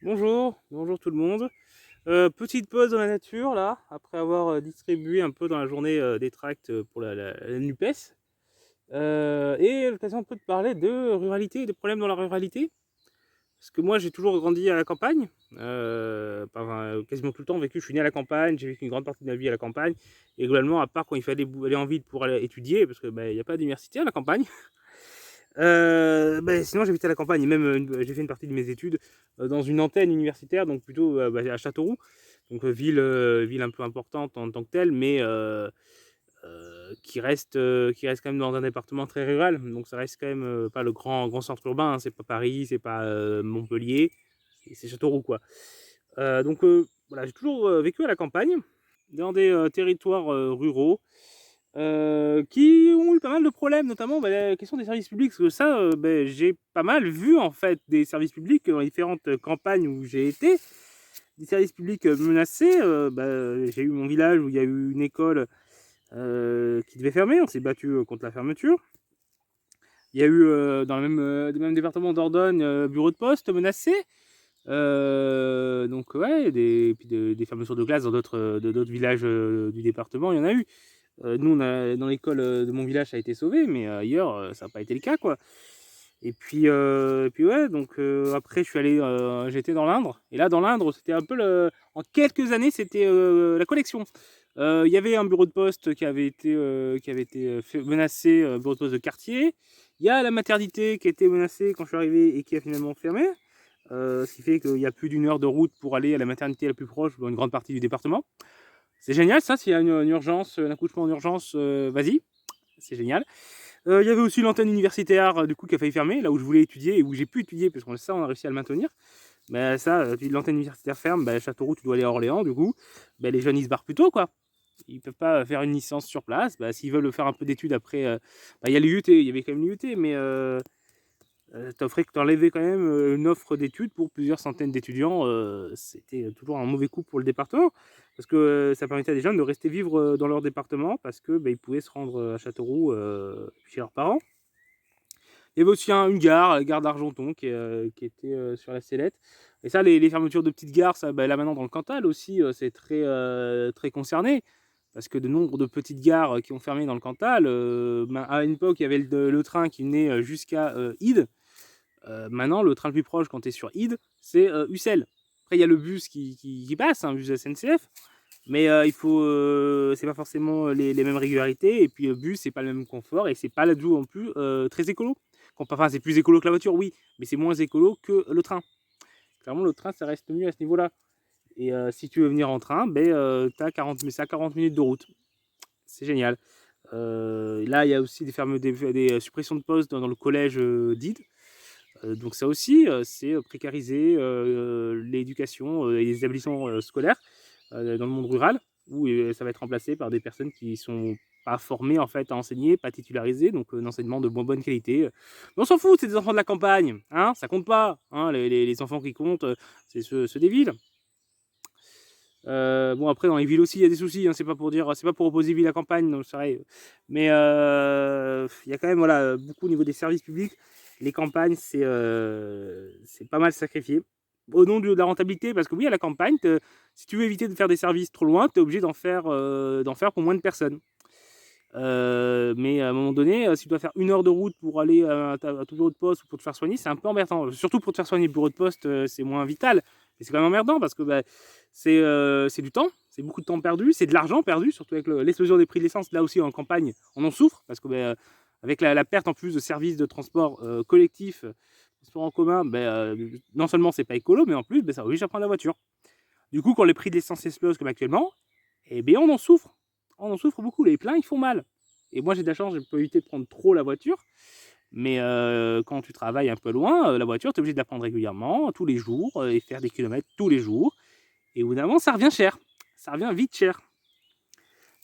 Bonjour tout le monde. Petite pause dans la nature là, après avoir distribué un peu dans la journée des tracts pour la NUPES. Et l'occasion un peu de parler de ruralité et des problèmes dans la ruralité. Parce que moi j'ai toujours grandi à la campagne, quasiment tout le temps vécu, je suis né à la campagne, j'ai vécu une grande partie de ma vie à la campagne. Et globalement, à part quand il fallait aller en ville pour aller étudier, parce qu'il n'y a pas d'université à la campagne, sinon j'habitais à la campagne et même j'ai fait une partie de mes études dans une antenne universitaire, donc plutôt à Châteauroux, donc ville un peu importante en tant que telle, mais qui reste quand même dans un département très rural, donc ça reste quand même pas le grand centre urbain, hein, c'est pas Paris, c'est pas Montpellier, c'est Châteauroux quoi. Voilà, j'ai toujours vécu à la campagne, dans des territoires ruraux, qui ont eu pas mal de problèmes, notamment la question des services publics, parce que ça, j'ai pas mal vu en fait des services publics dans les différentes campagnes où j'ai été, des services publics menacés. J'ai eu mon village où il y a eu une école qui devait fermer, on s'est battu contre la fermeture. Il y a eu dans le même département d'Ordogne, bureau de poste menacé. Donc ouais, des fermetures de classes dans d'autres villages du département, il y en a eu. Nous, dans l'école de mon village, ça a été sauvé, mais ailleurs, ça n'a pas été le cas, quoi. Et puis ouais, donc après, j'étais dans l'Indre. Et là, dans l'Indre, c'était un peu en quelques années, c'était la collection. Il y avait un bureau de poste qui avait été menacé, bureau de poste de quartier. Il y a la maternité qui a été menacée quand je suis arrivé et qui a finalement fermé. Ce qui fait qu'il y a plus d'1 heure de route pour aller à la maternité la plus proche dans une grande partie du département. C'est génial ça, s'il y a une urgence, un accouchement en urgence, vas-y, c'est génial. Il y avait aussi l'antenne universitaire du coup qui a failli fermer, là où je voulais étudier et où j'ai pu étudier, parce qu'on ça on a réussi à le maintenir. Mais ça, l'antenne universitaire ferme, Châteauroux tu dois aller à Orléans, du coup, les jeunes ils se barrent plus tôt quoi. Ils peuvent pas faire une licence sur place. S'ils veulent faire un peu d'études après, il y a l'IUT, il y avait quand même l'IUT, mais t'enlevais quand même une offre d'études pour plusieurs centaines d'étudiants. C'était toujours un mauvais coup pour le département, parce que ça permettait à des jeunes de rester vivre dans leur département, parce que ils pouvaient se rendre à Châteauroux chez leurs parents. Il y avait aussi une gare, la gare d'Argenton, qui était sur la Sellette. Et ça, les fermetures de petites gares, ça, là maintenant dans le Cantal aussi, c'est très concerné. Parce que de nombre de petites gares qui ont fermé dans le Cantal, à une époque, il y avait le train qui venait jusqu'à Ide. Maintenant, le train le plus proche quand tu es sur Ide, c'est Ussel. Après, il y a le bus qui passe, un bus SNCF, mais c'est pas forcément les mêmes régularités. Et puis, le bus, c'est pas le même confort et c'est pas là tout non plus très écolo. Enfin, c'est plus écolo que la voiture, oui, mais c'est moins écolo que le train. Clairement, le train, ça reste mieux à ce niveau-là. Et si tu veux venir en train, t'as 40 minutes de route. C'est génial. Là, il y a aussi des suppressions de postes dans le collège d'Ide. Donc ça aussi, c'est précariser l'éducation et les établissements scolaires dans le monde rural, où ça va être remplacé par des personnes qui sont pas formées en fait à enseigner, pas titularisées, donc un enseignement de moins bonne qualité. Mais on s'en fout, c'est des enfants de la campagne, hein, ça compte pas. Hein, les enfants qui comptent, c'est ceux des villes. Bon après dans les villes aussi il y a des soucis, hein, c'est pas pour opposer ville à campagne, non, c'est vrai. Mais il y a quand même voilà, beaucoup au niveau des services publics. Les campagnes c'est pas mal sacrifié au nom de la rentabilité, parce que oui à la campagne, si tu veux éviter de faire des services trop loin, tu es obligé d'en faire pour moins de personnes. Mais à un moment donné, si tu dois faire 1 heure de route pour aller à ton bureau de poste ou pour te faire soigner, c'est un peu emmerdant. Surtout pour te faire soigner le bureau de poste, c'est moins vital. Mais c'est quand même emmerdant parce que c'est du temps, c'est beaucoup de temps perdu, c'est de l'argent perdu, surtout avec l'explosion des prix de l'essence. Là aussi en campagne, on en souffre parce que avec la perte en plus de services de transport collectif, transport en commun, non seulement c'est pas écolo, mais en plus ça oblige à prendre la voiture. Du coup, quand les prix de l'essence explosent comme actuellement, on en souffre. On en souffre beaucoup, les pleins ils font mal. Et moi j'ai de la chance, je peux éviter de prendre trop la voiture. Mais quand tu travailles un peu loin, la voiture, tu es obligé de la prendre régulièrement, tous les jours, et faire des kilomètres tous les jours. Et au bout d'un moment, ça revient cher. Ça revient vite cher.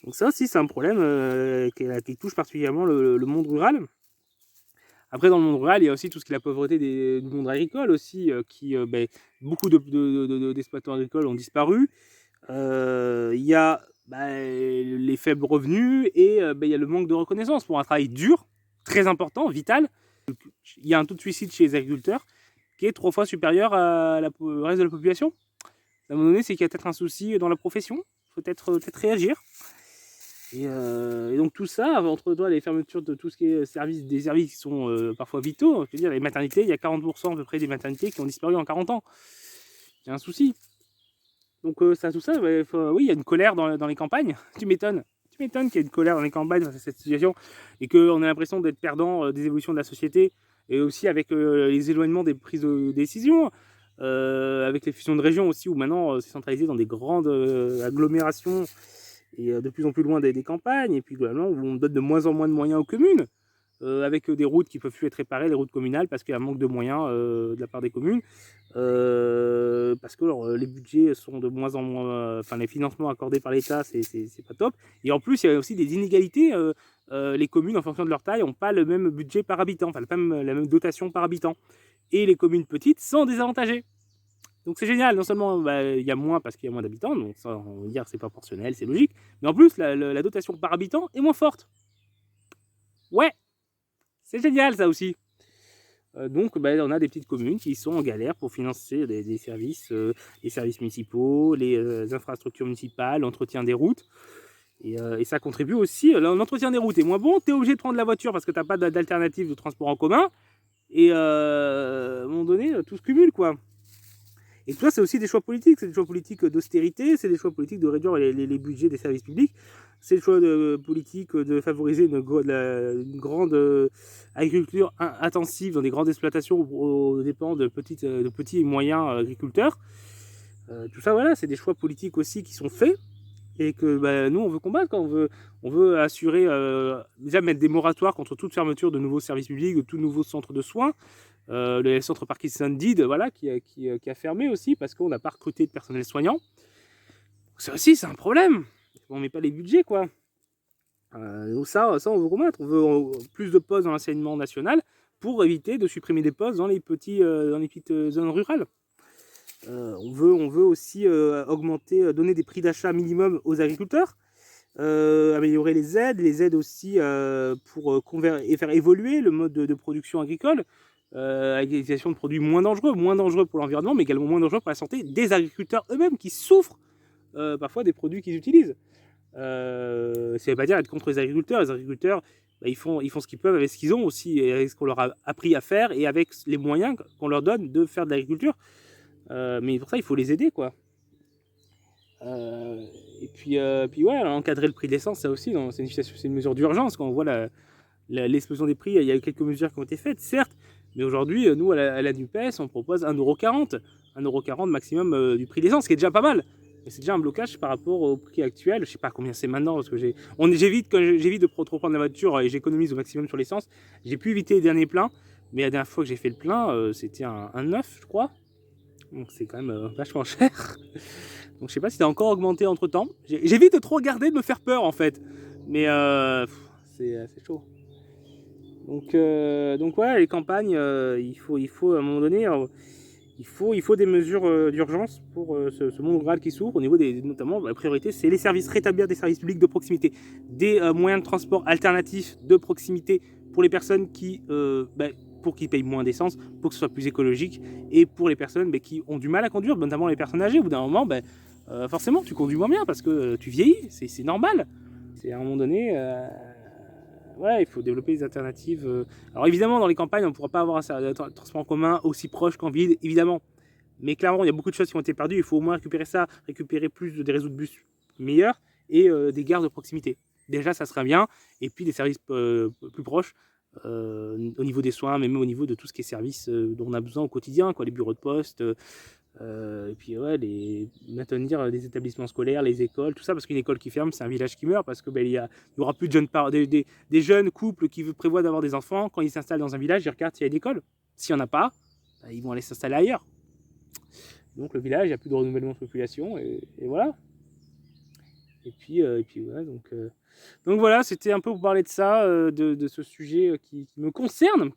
Donc ça aussi, c'est un problème qui touche particulièrement le monde rural. Après, dans le monde rural, il y a aussi tout ce qui est la pauvreté du monde agricole aussi, beaucoup d'exploitants agricoles ont disparu. Il y a les faibles revenus et il y a le manque de reconnaissance pour un travail dur, très important, vital. Il y a un taux de suicide chez les agriculteurs qui est 3 fois supérieur à au reste de la population. À un moment donné, c'est qu'il y a peut-être un souci dans la profession, faut peut-être réagir. Et donc tout ça, entre les fermetures de tout ce qui est des services qui sont parfois vitaux, je veux dire, les maternités, il y a 40% à peu près des maternités qui ont disparu en 40 ans. Il y a un souci. Donc tout ça, oui, il y a une colère dans les campagnes. Tu m'étonnes qu'il y ait une colère dans les campagnes face à cette situation et qu'on ait l'impression d'être perdant des évolutions de la société et aussi avec les éloignements des prises de décision, avec les fusions de régions aussi où maintenant c'est centralisé dans des grandes agglomérations et de plus en plus loin des campagnes, et puis globalement où on donne de moins en moins de moyens aux communes, avec des routes qui ne peuvent plus être réparées, les routes communales, parce qu'il y a un manque de moyens de la part des communes, parce que les budgets sont de moins en moins, enfin les financements accordés par l'État, c'est pas top, et en plus il y a aussi des inégalités, les communes en fonction de leur taille n'ont pas le même budget par habitant, enfin la même dotation par habitant, et les communes petites sont désavantagées. Donc c'est génial, non seulement il y a moins parce qu'il y a moins d'habitants, donc ça on va dire c'est proportionnel, c'est logique, mais en plus la dotation par habitant est moins forte. Ouais, c'est génial ça aussi. Donc on a des petites communes qui sont en galère pour financer des services, les services municipaux, les infrastructures municipales, l'entretien des routes. Et ça contribue aussi, l'entretien des routes est moins bon, tu es obligé de prendre la voiture parce que tu n'as pas d'alternative de transport en commun. Et à un moment donné, tout se cumule quoi. Et tout ça, c'est aussi des choix politiques. C'est des choix politiques d'austérité, c'est des choix politiques de réduire les budgets des services publics, c'est le choix politique de favoriser une grande agriculture intensive dans des grandes exploitations aux dépens de petits et moyens agriculteurs. Tout ça, voilà, c'est des choix politiques aussi qui sont faits et que nous, on veut combattre. Quand on veut assurer, déjà mettre des moratoires contre toute fermeture de nouveaux services publics, de tout nouveau centre de soins. Le centre Parkinson Deed, voilà, qui a fermé aussi parce qu'on n'a pas recruté de personnel soignant. Ça aussi, c'est un problème. On met pas les budgets, quoi. Donc ça, on veut combattre. On veut plus de postes dans l'enseignement national pour éviter de supprimer des postes dans les petites zones rurales. On veut aussi augmenter, donner des prix d'achat minimum aux agriculteurs, améliorer les aides aussi pour faire évoluer le mode de production agricole. Avec l'utilisation de produits moins dangereux pour l'environnement, mais également moins dangereux pour la santé des agriculteurs eux-mêmes qui souffrent parfois des produits qu'ils utilisent. Ça ne veut pas dire être contre les agriculteurs. Les agriculteurs, ils font ce qu'ils peuvent avec ce qu'ils ont aussi, et avec ce qu'on leur a appris à faire, et avec les moyens qu'on leur donne de faire de l'agriculture. Mais pour ça, il faut les aider, quoi. Et puis ouais, encadrer le prix de l'essence, ça aussi, c'est une mesure d'urgence. Quand on voit l'explosion des prix, il y a eu quelques mesures qui ont été faites, certes, mais aujourd'hui, nous, à la NUPES, on propose 1,40 €. 1,40 € maximum du prix de l'essence, ce qui est déjà pas mal. Mais c'est déjà un blocage par rapport au prix actuel. Je sais pas combien c'est maintenant, parce que j'évite de trop prendre la voiture et j'économise au maximum sur l'essence. J'ai pu éviter les derniers pleins, mais la dernière fois que j'ai fait le plein, c'était un 9, je crois. Donc c'est quand même vachement cher. Donc je sais pas si ça a encore augmenté entre temps. J'évite de trop regarder, de me faire peur en fait. Mais c'est chaud. Donc ouais, les campagnes, il faut à un moment donné, il faut des mesures d'urgence pour ce monde rural qui souffre. Au niveau notamment, la priorité, c'est les services, rétablir des services publics de proximité, des moyens de transport alternatifs de proximité pour les personnes pour qu'ils payent moins d'essence, pour que ce soit plus écologique, et pour les personnes qui ont du mal à conduire, notamment les personnes âgées. Au bout d'un moment, forcément, tu conduis moins bien parce que tu vieillis, c'est normal. C'est à un moment donné, ouais, il faut développer des alternatives. Alors évidemment, dans les campagnes, on ne pourra pas avoir un transport en commun aussi proche qu'en ville, évidemment. Mais clairement, il y a beaucoup de choses qui ont été perdues. Il faut au moins récupérer plus des réseaux de bus meilleurs et des gares de proximité. Déjà, ça serait bien. Et puis des services plus proches au niveau des soins, mais même au niveau de tout ce qui est services dont on a besoin au quotidien, quoi, les bureaux de poste. Et puis ouais, maintenir les établissements scolaires, les écoles, tout ça, parce qu'une école qui ferme, c'est un village qui meurt, parce que il y aura plus de jeunes des jeunes couples qui prévoient d'avoir des enfants. Quand ils s'installent dans un village, ils regardent s'il y a une école. S'il n'y en a pas, ils vont aller s'installer ailleurs. Donc le village, il n'y a plus de renouvellement de population, et voilà. Et puis ouais, donc voilà, c'était un peu pour parler de ça, de ce sujet qui me concerne,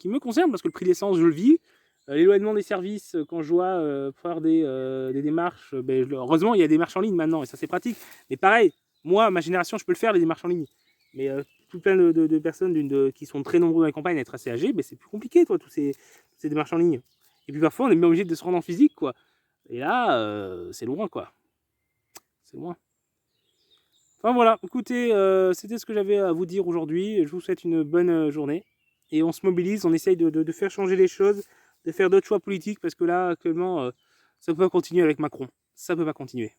parce que le prix de l'essence, je le vis. L'éloignement des services, quand je vois faire des démarches, heureusement il y a des démarches en ligne maintenant, et ça c'est pratique. Mais pareil, moi, ma génération, je peux le faire, les démarches en ligne. Mais tout plein de personnes qui sont très nombreuses dans les campagnes à être assez âgées, c'est plus compliqué, toutes ces démarches en ligne. Et puis parfois, on est même obligé de se rendre en physique, quoi. Et là, c'est loin, quoi. C'est loin. Enfin voilà, écoutez, c'était ce que j'avais à vous dire aujourd'hui. Je vous souhaite une bonne journée. Et on se mobilise, on essaye de faire changer les choses, de faire d'autres choix politiques, parce que là, actuellement, ça ne peut pas continuer avec Macron. Ça ne peut pas continuer.